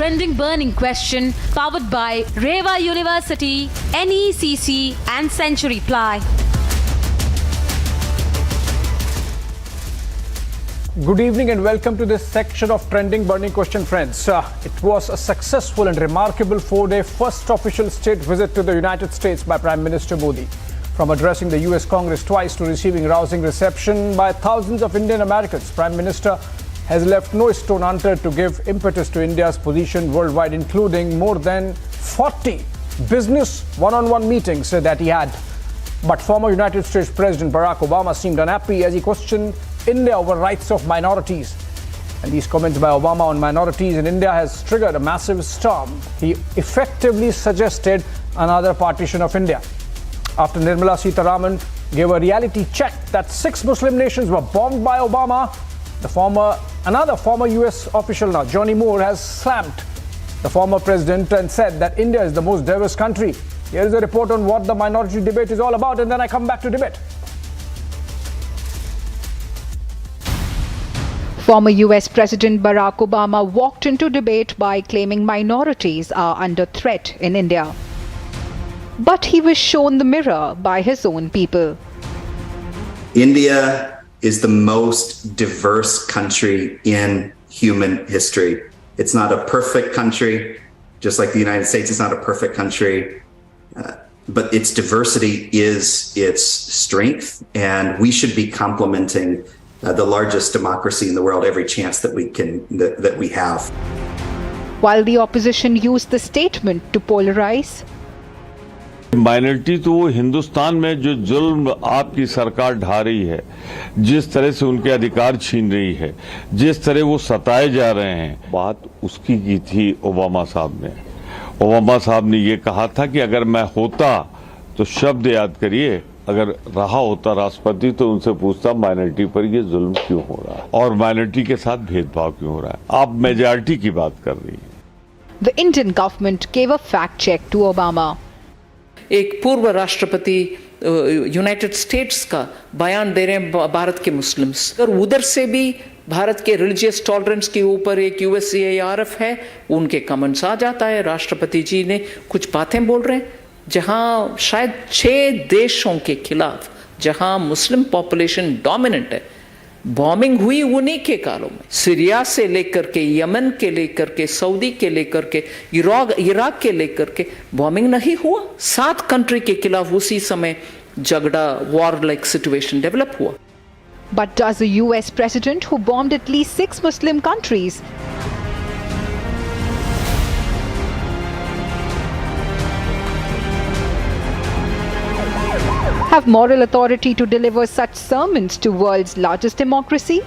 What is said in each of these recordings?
trending burning question powered by Reva University, NECC and Century Ply. Good evening and welcome to this section of Trending Burning Question, friends. It was a successful and remarkable 4-day first official state visit to the United States by Prime Minister Modi. From addressing the US Congress twice to receiving rousing reception by thousands of Indian Americans, Prime Minister has left no stone unturned to give impetus to India's position worldwide, including more than 40 business one-on-one meetings that he had. But former United States President Barack Obama seemed unhappy as he questioned India over rights of minorities. And these comments by Obama on minorities in India has triggered a massive storm. He effectively suggested another partition of India. After Nirmala Sitharaman gave a reality check that 6 Muslim nations were bombed by Obama, another former US official now, Johnny Moore, has slammed the former president and said that India is the most diverse country. Here is a report on what the minority debate is all about, and then I come back to debate. Former US President Barack Obama walked into debate by claiming minorities are under threat in India. But he was shown the mirror by his own people. India is the most diverse country in human history. It's not a perfect country, just like the United States is not a perfect country, but its diversity is its strength, and we should be complementing the largest democracy in the world every chance that we have. While the opposition used the statement to polarize, minority तो वो हिंदुस्तान में जो जुल्म आपकी सरकार ढा रही है, जिस तरह से उनके अधिकार छीन रही है, जिस तरह वो सताए जा रहे हैं, बात उसकी की थी ओबामा साहब ने। ओबामा साहब ने ये कहा था कि अगर मैं होता तो शब्द याद करिए, अगर रहा होता राष्ट्रपति तो उनसे पूछता माइनॉरिटी पर ये जुल्म क्यों हो रहा है और माइनॉरिटी के साथ भेदभाव क्यों हो रहा है। आप मेजॉरिटी की बात कर रही हैं। The Indian government gave a fact check to Obama. एक पूर्व राष्ट्रपति यूनाइटेड स्टेट्स का बयान दे रहे हैं भारत के मुस्लिम्स, और उधर से भी भारत के रिलीजियस टॉलरेंस के ऊपर एक USCIRF है, उनके कमेंट्स आ जाता है। राष्ट्रपति जी ने कुछ बातें बोल रहे हैं, जहां शायद 6 देशों के खिलाफ जहां मुस्लिम पॉपुलेशन डोमिनेंट है, बॉम्बिंग हुई उन्हीं के कालों में। सीरिया से लेकर के, यमन के लेकर के, सऊदी के लेकर के, इराक के लेकर के बॉम्बिंग नहीं हुआ। 7 कंट्री के खिलाफ उसी समय झगड़ा, वॉर लाइक सिचुएशन डेवलप हुआ। But does a US president who bombed at least 6 Muslim countries have moral authority to deliver such sermons to world's largest democracy?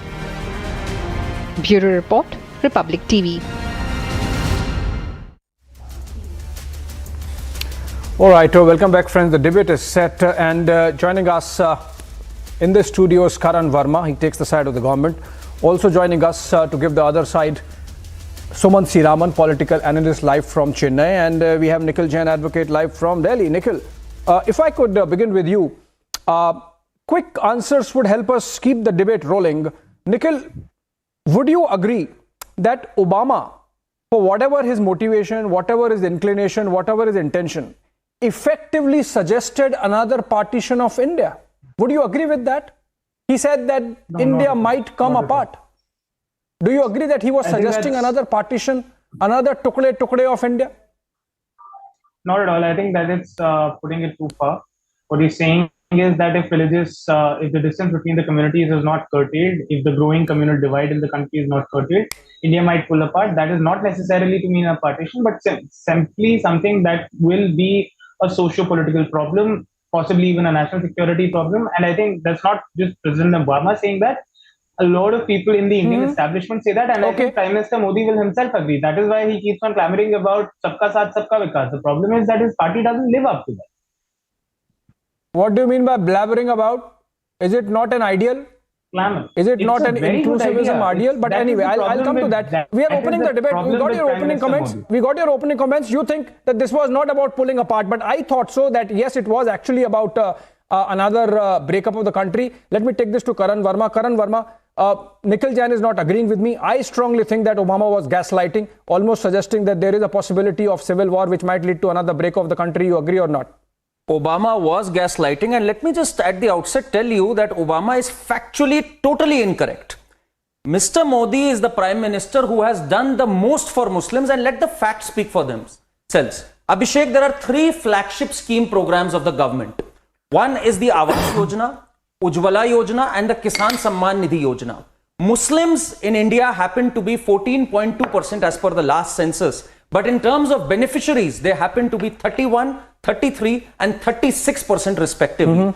Bureau Report, Republic TV. All right, welcome back, friends. The debate is set, and joining us in the studio is Karan Verma. He takes the side of the government. Also joining us to give the other side, Suman Siraman, political analyst live from Chennai, and we have Nikhil Jain, advocate live from Delhi. Nikhil, if I could begin with you, quick answers would help us keep the debate rolling. Nikhil, would you agree that Obama, for whatever his motivation, whatever his inclination, whatever his intention, effectively suggested another partition of India? Would you agree with that? He said that India might come apart. Do you agree that he was suggesting another partition, another tukde of India? Not at all. I think that it's putting it too far. What he's saying is that if the distance between the communities is not curtailed, if the growing communal divide in the country is not curtailed, India might pull apart. That is not necessarily to mean a partition, but simply something that will be a socio-political problem, possibly even a national security problem. And I think that's not just President Obama saying that. A lot of people in the Indian establishment say that, and I think Prime Minister Modi will himself agree. That is why he keeps on clamoring about Sabka Saath, Sabka Vikas. The problem is that his party doesn't live up to that. What do you mean by blabbering about? Is it not an ideal? Clamor. Is it not an inclusivism ideal? But anyway, I'll come to that. We are opening the debate. We got your opening comments. We got your opening comments. You think that this was not about pulling apart, but I thought so, that yes, it was actually about another breakup of the country. Let me take this to Karan Verma. Karan Verma, Nikhil Jain is not agreeing with me. I strongly think that Obama was gaslighting, almost suggesting that there is a possibility of civil war which might lead to another break of the country. You agree or not? Obama was gaslighting, and let me just at the outset tell you that Obama is factually totally incorrect. Mr. Modi is the Prime Minister who has done the most for Muslims, and let the facts speak for themselves. Abhishek, there are 3 flagship scheme programs of the government. One is the Awas Yojana, Ujjwala Yojana and the Kisan Samman Nidhi Yojana. Muslims in India happen to be 14.2% as per the last census. But in terms of beneficiaries, they happen to be 31, 33 and 36% respectively.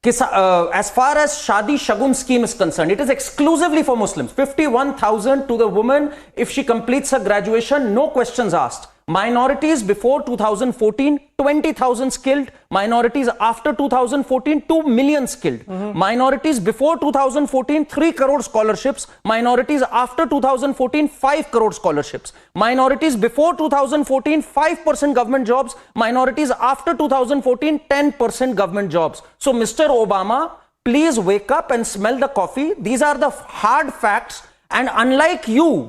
As far as Shadi Shagun scheme is concerned, it is exclusively for Muslims. 51,000 to the woman if she completes her graduation, no questions asked. Minorities before 2014, 20,000 skilled. Minorities after 2014, 2 million skilled. Minorities before 2014, 3 crore scholarships. Minorities after 2014, 5 crore scholarships. Minorities before 2014, 5% government jobs. Minorities after 2014, 10% government jobs. So Mr. Obama, please wake up and smell the coffee. These are the hard facts. And unlike you,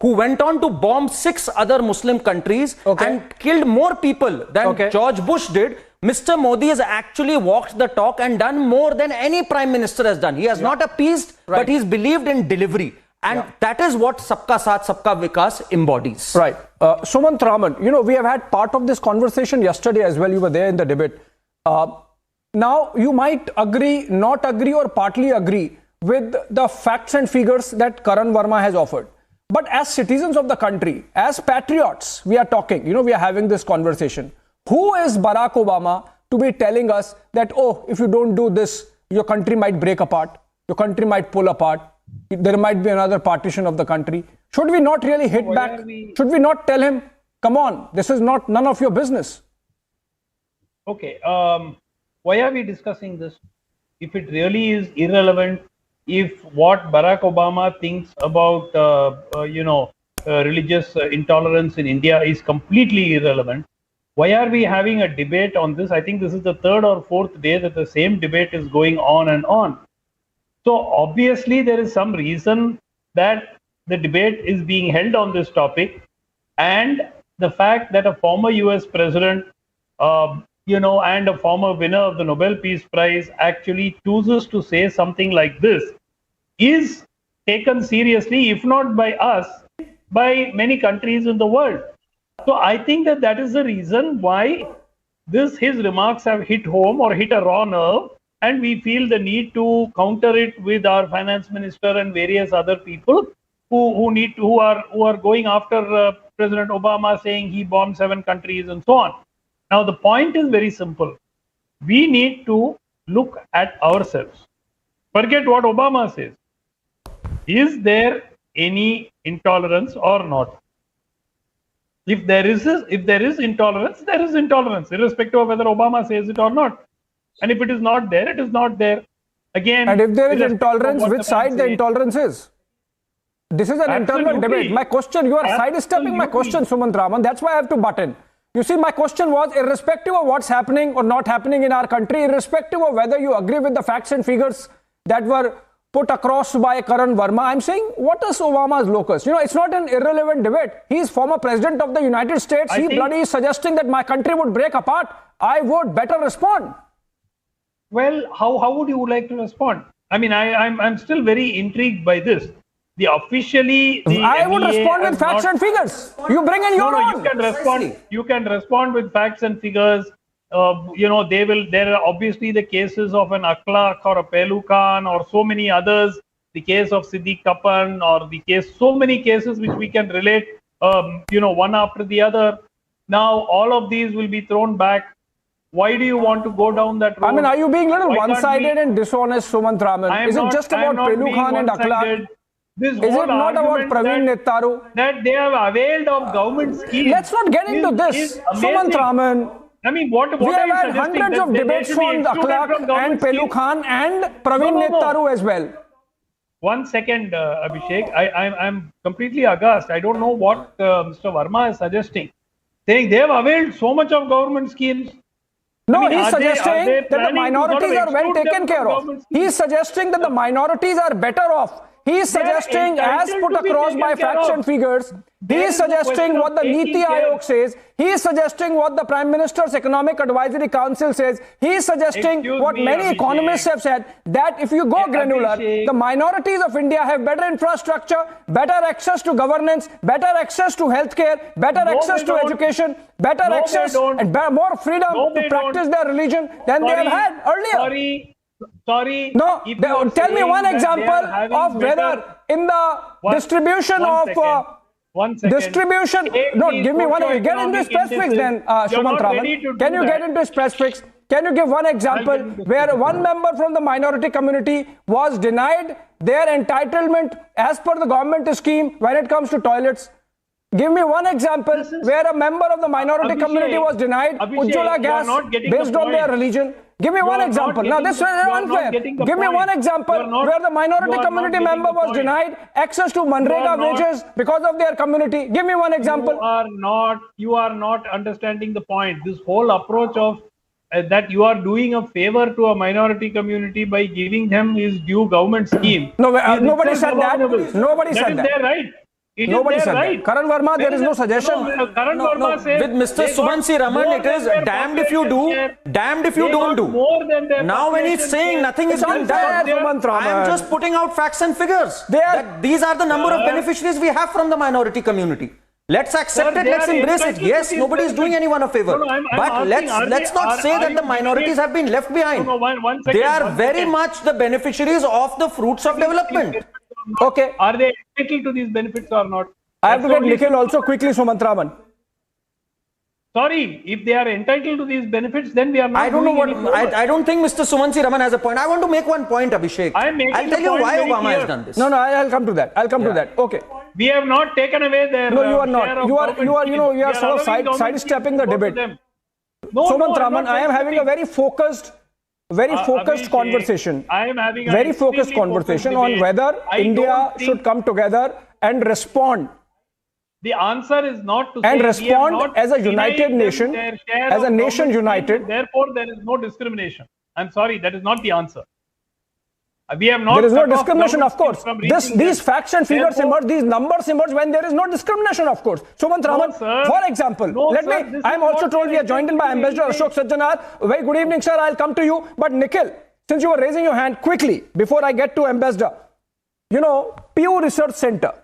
who went on to bomb 6 other Muslim countries and killed more people than George Bush did, Mr. Modi has actually walked the talk and done more than any Prime Minister has done. He has not appeased, but he's believed in delivery. And that is what Sabka Saath, Sabka Vikas embodies. Right. Sumant Raman, we have had part of this conversation yesterday as well. You were there in the debate. Now, you might agree, not agree or partly agree with the facts and figures that Karan Verma has offered. But as citizens of the country, as patriots, we are talking, we are having this conversation. Who is Barack Obama to be telling us that, oh, if you don't do this, your country might break apart, your country might pull apart, there might be another partition of the country? Should we not really hit back? Should we not tell him, come on, this is none of your business? Okay, why are we discussing this? If it really is irrelevant, if what Barack Obama thinks about, religious intolerance in India is completely irrelevant, why are we having a debate on this? I think this is the 3rd or 4th day that the same debate is going on and on. So obviously there is some reason that the debate is being held on this topic, and the fact that a former US president, and a former winner of the Nobel Peace Prize actually chooses to say something like this is taken seriously, if not by us, by many countries in the world. So I think that is the reason why his remarks have hit home or hit a raw nerve, and we feel the need to counter it with our finance minister and various other people who are going after President Obama, saying he bombed 7 countries and so on. Now the point is very simple. We need to look at ourselves. Forget what Obama says. Is there any intolerance or not? If there is intolerance, there is intolerance, irrespective of whether Obama says it or not. And if it is not there, it is not there. Again, and if there is intolerance, which side the intolerance is? This is an internal debate. My question, you are sidestepping my question, Sumant Raman. That's why I have to butt in. You see, my question was, irrespective of what's happening or not happening in our country, irrespective of whether you agree with the facts and figures that were put across by Karan Verma, I'm saying, what is Obama's locus? It's not an irrelevant debate. He's former president of the United States. He bloody is suggesting that my country would break apart. I would better respond. Well, how would you like to respond? I mean, I'm still very intrigued by this. I would respond with facts and figures. You bring in your own. You can respond with facts and figures. There are obviously the cases of an Akhlaq or a Pehlu Khan or so many others. The case of Siddiq Kapan or so many cases which we can relate, one after the other. Now all of these will be thrown back. Why do you want to go down that road? I mean, are you being a little one-sided and dishonest, Sumant Raman? Is it just about Pehlu Khan and Akhlaq? Is it not about Praveen Nettaru? That they have availed of government schemes. Let's not get into this, Sumant Raman. I mean, what we have had hundreds of debates on Akhlaq and Pehlu Khan and Praveen Nettaru as well. 1 second, Abhishek. I'm completely aghast. I don't know what Mr. Verma is suggesting. Saying they have availed so much of government schemes. No, he's suggesting that the minorities are well taken care of. He's suggesting that the minorities are better off. He is suggesting, as put across by facts and figures, he is suggesting what the Niti Aayog says. He is suggesting what the Prime Minister's Economic Advisory Council says. He is suggesting what many economists have said, that if you go granular, the minorities of India have better infrastructure, better access to governance, better access to healthcare, better access to education, better access and more freedom to practice their religion than they have had earlier. Sorry. No, tell me one example of whether in the distribution of distribution. No, give me one. Get into specifics then, Sumant Raman. Can you get into specifics? Can you give one example where one member from the minority community was denied their entitlement as per the government scheme when it comes to toilets? Give me one example where a member of the minority community was denied Ujjwala gas based on their religion. Give me one example. Now this is unfair. Give me one example where the minority community member was denied access to Manrega wages because of their community. Give me one example. You are not understanding the point. This whole approach of that you are doing a favor to a minority community by giving them his due government scheme. No, nobody said that. Nobody said that. That is their right. Nobody said that. Karan Verma, there is no suggestion. Karan Verma says with Mr. Sumansi Raman, it is damned if you do, damned if you don't do. Now when he's saying nothing is being done, I am just putting out facts and figures. That these are the number of beneficiaries we have from the minority community. Let's accept it, let's embrace it. Yes, nobody is doing anyone a favor. But let's not say that the minorities have been left behind. They are very much the beneficiaries of the fruits of development. Okay. Are they entitled to these benefits or not? I have to get Nikhil also quickly, Sumant Raman. Sorry, if they are entitled to these benefits, then we are not. I don't know what. I don't think Mr. Sumansi Raman has a point. I want to make one point, Abhishek. I'll tell you why Obama has done this. No, I'll come to that. I'll come to that. Okay. We have not taken away their. No, you are not. You are sort of sidestepping the debate. Sumant Raman, I am having a very focused conversation. I am having a very focused conversation on whether India should come together and respond. The answer is not to and say respond as a united nation, as a nation united. Therefore, there is no discrimination. I'm sorry, that is not the answer. We have not. There is no discrimination, of course. These facts and figures emerge, these numbers emerge when there is no discrimination, of course. Sumant Raman, for example, I am also told we are joined in by Ambassador Ashok Sajjanar. Very good evening, sir. I'll come to you. But Nikhil, since you were raising your hand quickly, before I get to Ambassador, Pew Research Center,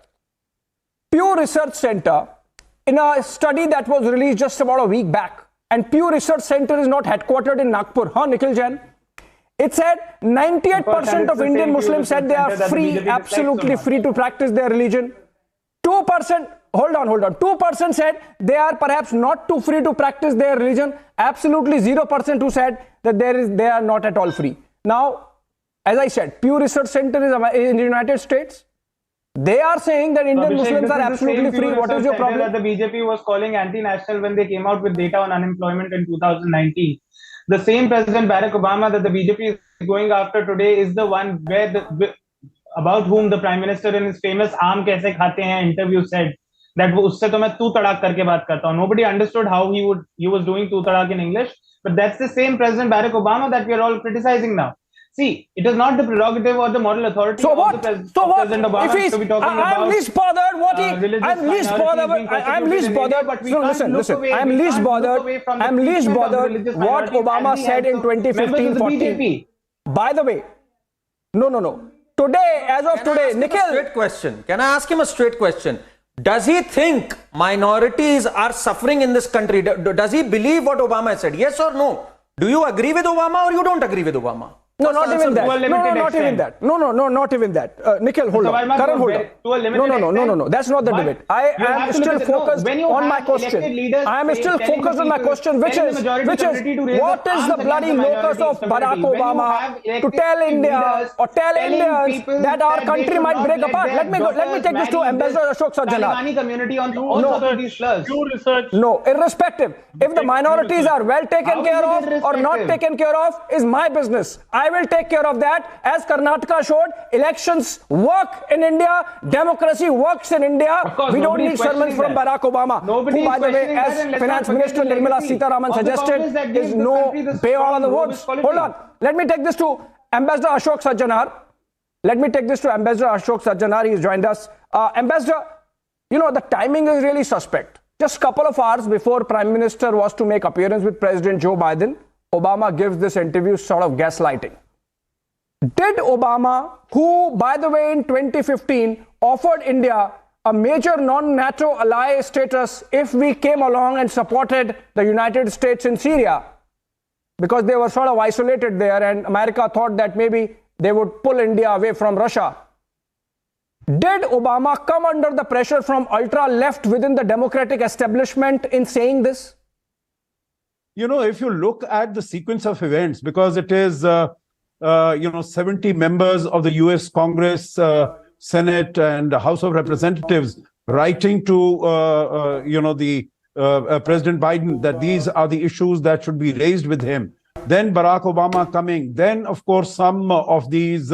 in a study that was released just about a week back, and Pew Research Center is not headquartered in Nagpur, Nikhil Jain? It said 98% of Indian Muslims said they are free, absolutely free to practice their religion. 2%, hold on. 2% said they are perhaps not too free to practice their religion. Absolutely 0% who said that they are not at all free. Now, as I said, Pew Research Center is in the United States. They are saying that Indian Muslims are absolutely free. What is your problem? That the BJP was calling anti-national when they came out with data on unemployment in 2019. The same President Barack Obama that the BJP is going after today is the one about whom the Prime Minister in his famous "Aam kaise khate hain" interview said that usse to main tu tadak karke baat karta hu. Nobody understood how he was doing tu tadak in English, but that's the same President Barack Obama that we are all criticizing now. See, it is not the prerogative or the moral authority of the President Obama to be talking about. I'm least bothered I'm least bothered. No, listen. I'm least bothered what Obama said in 2015-14. By the way, no. Today, as of today, Nikhil. Straight question. Can I ask him a straight question? Does he think minorities are suffering in this country? Does he believe what Obama said? Yes or no? Do you agree with Obama or you don't agree with Obama? No, not even that. Not even that. Nikhil, hold on. Karan, hold on. No. That's not the debate. I am still focused on my question. I am still focused on my question, which is, what is the bloody locus of Barack Obama to tell India or tell Indians that our country might break apart? Let me take this to Ambassador Ashok Sajjanar. No, irrespective. If the minorities are well taken care of or not taken care of is my business. I will take care of that. As Karnataka showed, elections work in India, democracy works in India. We don't need sermons from Barack Obama, who, by the way, as Finance Minister Nirmala Sitharaman suggested, is no payout on the votes. Hold on. Let me take this to Ambassador Ashok Sajjanar. Let me take this to Ambassador Ashok Sajjanar. He's joined us. Ambassador, you know, the timing is really suspect. Just a couple of hours before Prime Minister was to make appearance with President Joe Biden, Obama gives this interview sort of gaslighting. Did Obama, who, by the way, in 2015 offered India a major non-NATO ally status if we came along and supported the United States in Syria, because they were sort of isolated there and America thought that maybe they would pull India away from Russia. Did Obama come under the pressure from ultra-left within the democratic establishment in saying this? You know, if you look at the sequence of events, because it is, 70 members of the US Congress, Senate and House of Representatives writing to, President Biden that these are the issues that should be raised with him. Then Barack Obama coming. Then, of course, some of these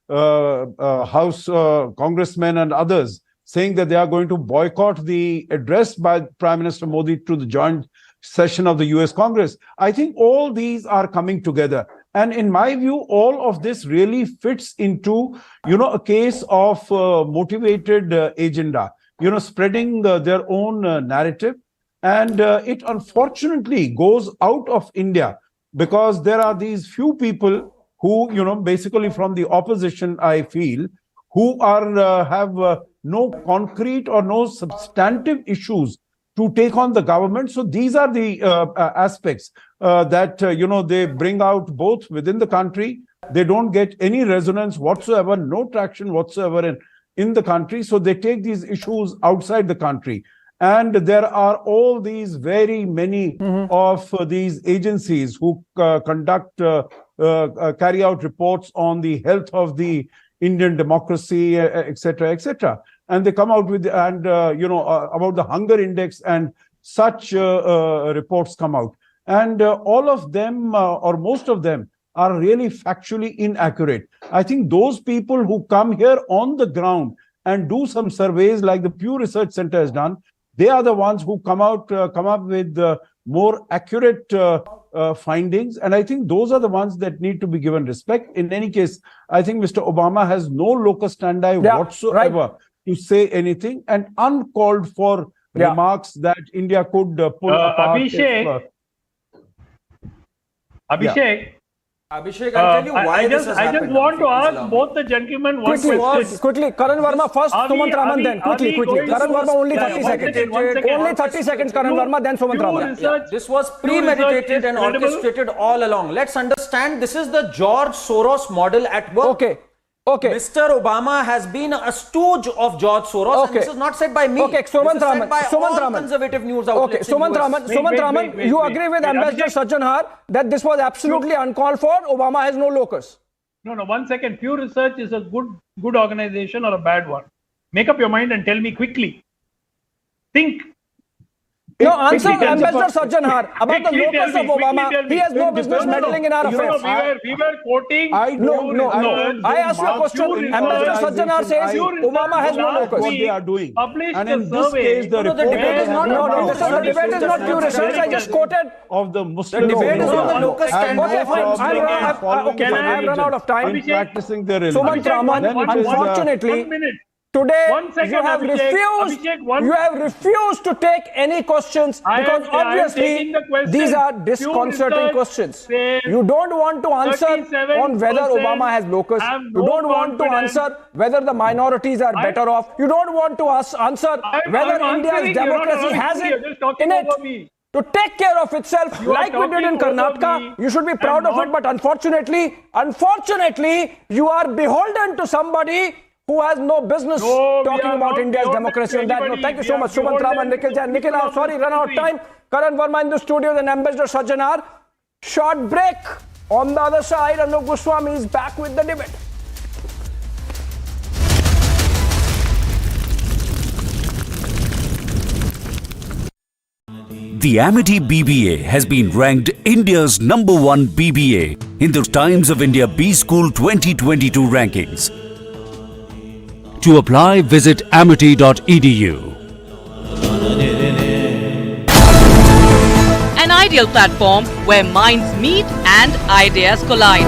House congressmen and others saying that they are going to boycott the address by Prime Minister Modi to the joint session of the US Congress. I think all these are coming together. And in my view, all of this really fits into, a case of motivated agenda, spreading their own narrative. And it unfortunately goes out of India because there are these few people who, basically from the opposition, I feel, who are have no concrete or no substantive issues to take on the government. So these are the aspects that, they bring out both within the country. They don't get any resonance whatsoever, no traction whatsoever in the country. So they take these issues outside the country. And there are all these very many of these agencies who carry out reports on the health of the Indian democracy, etc., etc. And they come out with, about the hunger index and such reports come out. And all of them, or most of them, are really factually inaccurate. I think those people who come here on the ground and do some surveys like the Pew Research Center has done, they are the ones who come up with more accurate findings. And I think those are the ones that need to be given respect. In any case, I think Mr. Obama has no locus standi whatsoever to say anything, and uncalled for remarks that India could pull apart. Abhishek, I'll tell you why this has happened. I just want to ask both the gentlemen one question. Quickly, Karan Verma first, Sumant Raman then. Quickly. Karan Verma, only 30 seconds. Only 30 seconons, Karan Verma, then Sumant Raman. This was premeditated and orchestrated all along. Let's understand, this is the George Soros model at work. Okay. Mr. Obama has been a stooge of George Soros, and this is not said by me. Okay, Sumant Raman. All conservative news outlets. Okay, Sumant Raman, you agree with Ambassador Sajjanar that this was absolutely uncalled for? Obama has no locus. No, 1 second. Pew Research is a good organization or a bad one? Make up your mind and tell me quickly. Think. No, answer Ambassador Sajjanar about the locus of Obama. He has no business meddling in our affairs. We were quoting. No. I asked you a question. Ambassador Sajjanar says Obama has no locus. What they are doing. And in this case, the debate is not. The debate is not Pew Research. I just quoted of the Muslim. The debate is on the locus standi. I've run out of time. Practicing their religion. Sumant Raman, unfortunately, today you have refused to take any questions because obviously these are disconcerting questions. You don't want to answer on whether Obama has locus. You don't want to answer whether the minorities are better off. You don't want to answer whether India's democracy has it in it to take care of itself like we did in Karnataka. You should be proud of it, but unfortunately, you are beholden to somebody who has no business talking about India's democracy on that. No, thank you so much, Sumant Raman, Nikhil Jain. Nikhil, sorry, run out of time. Karan Verma in the studio, then Ambassador Sajjanar. Short break. On the other side, Anup Goswami is back with the debate. The Amity BBA has been ranked India's #1 BBA in the Times of India B-School 2022 rankings. To apply, visit amity.edu. An ideal platform where minds meet and ideas collide.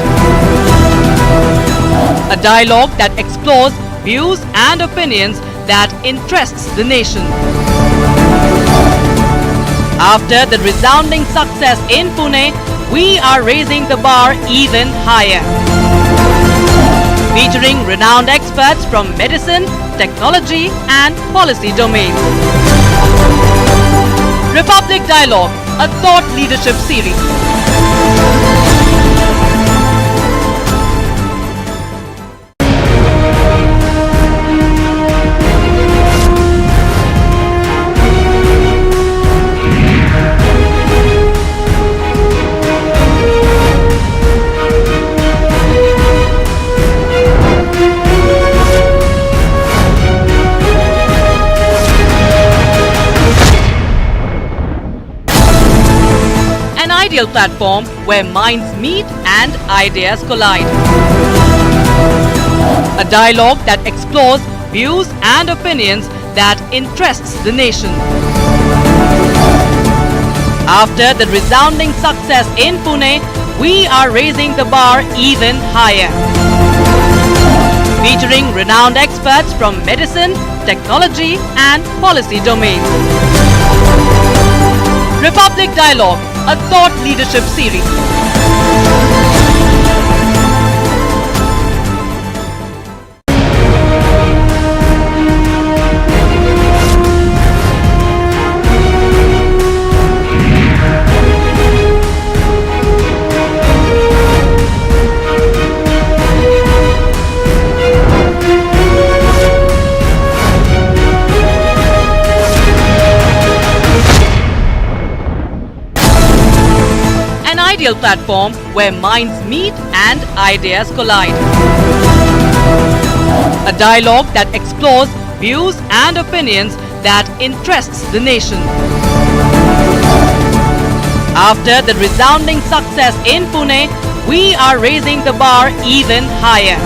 A dialogue that explores views and opinions that interests the nation. After the resounding success in Pune, we are raising the bar even higher. Featuring renowned experts from medicine, technology and policy domains. Republic Dialogue, a thought leadership series. An ideal platform where minds meet and ideas collide. A dialogue that explores views and opinions that interests the nation. After the resounding success in Pune, we are raising the bar even higher. Featuring renowned experts from medicine, technology and policy domains. Republic Dialogue, a thought leadership series. An ideal platform where minds meet and ideas collide. A dialogue that explores views and opinions that interests the nation. After the resounding success in Pune, we are raising the bar even higher.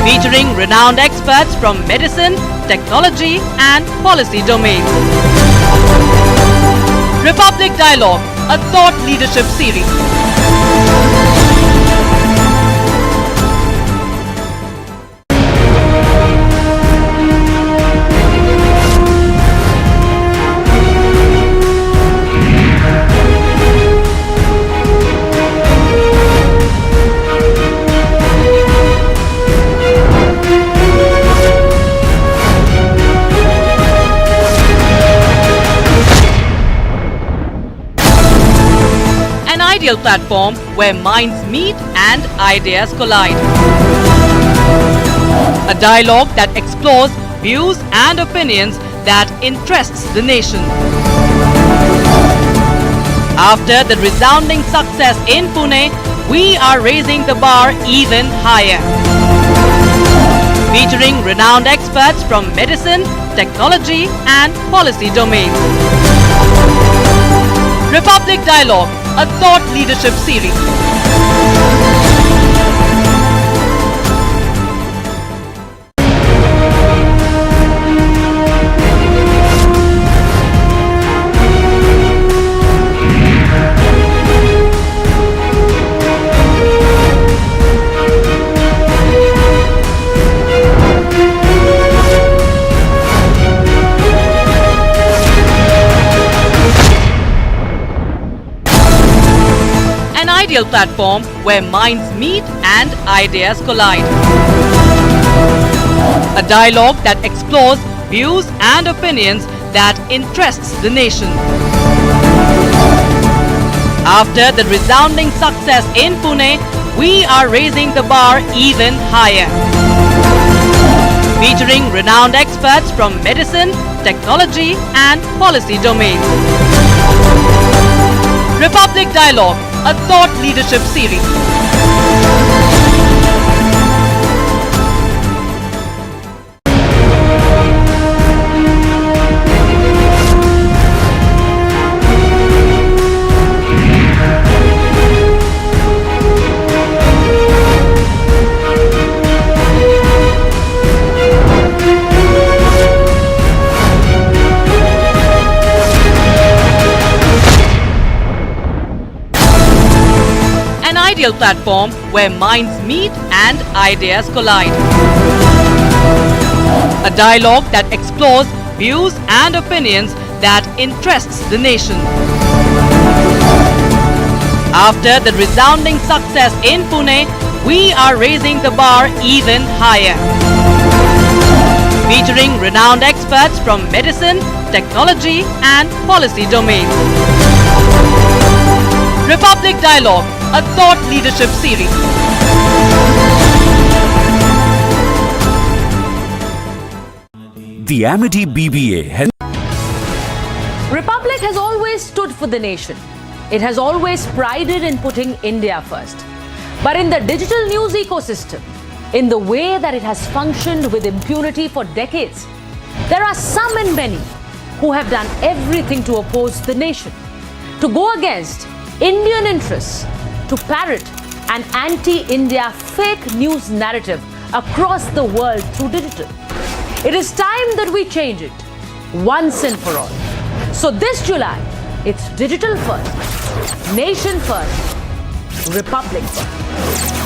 Featuring renowned experts from medicine, technology and policy domains. Republic Dialogue, a thought leadership series. An ideal platform where minds meet and ideas collide. A dialogue that explores views and opinions that interests the nation. After the resounding success in Pune, we are raising the bar even higher. Featuring renowned experts from medicine, technology and policy domains. Republic Dialogue, a thought leadership series. An ideal platform where minds meet and ideas collide. A dialogue that explores views and opinions that interests the nation. After the resounding success in Pune, we are raising the bar even higher. Featuring renowned experts from medicine, technology and policy domains. Republic Dialogue, a thought leadership series. An ideal real platform where minds meet and ideas collide. A dialogue that explores views and opinions that interests the nation. After the resounding success in Pune, we are raising the bar even higher. Featuring renowned experts from medicine, technology and policy domains. Republic Dialogue, a thought leadership series. The Amity BBA has Republic has always stood for the nation. It has always prided in putting India first. But in the digital news ecosystem, in the way that it has functioned with impunity for decades, there are some and many who have done everything to oppose the nation, to go against Indian interests, to parrot an anti-India fake news narrative across the world through digital. It is time that we change it once and for all. So this July, it's digital first, nation first, republic first.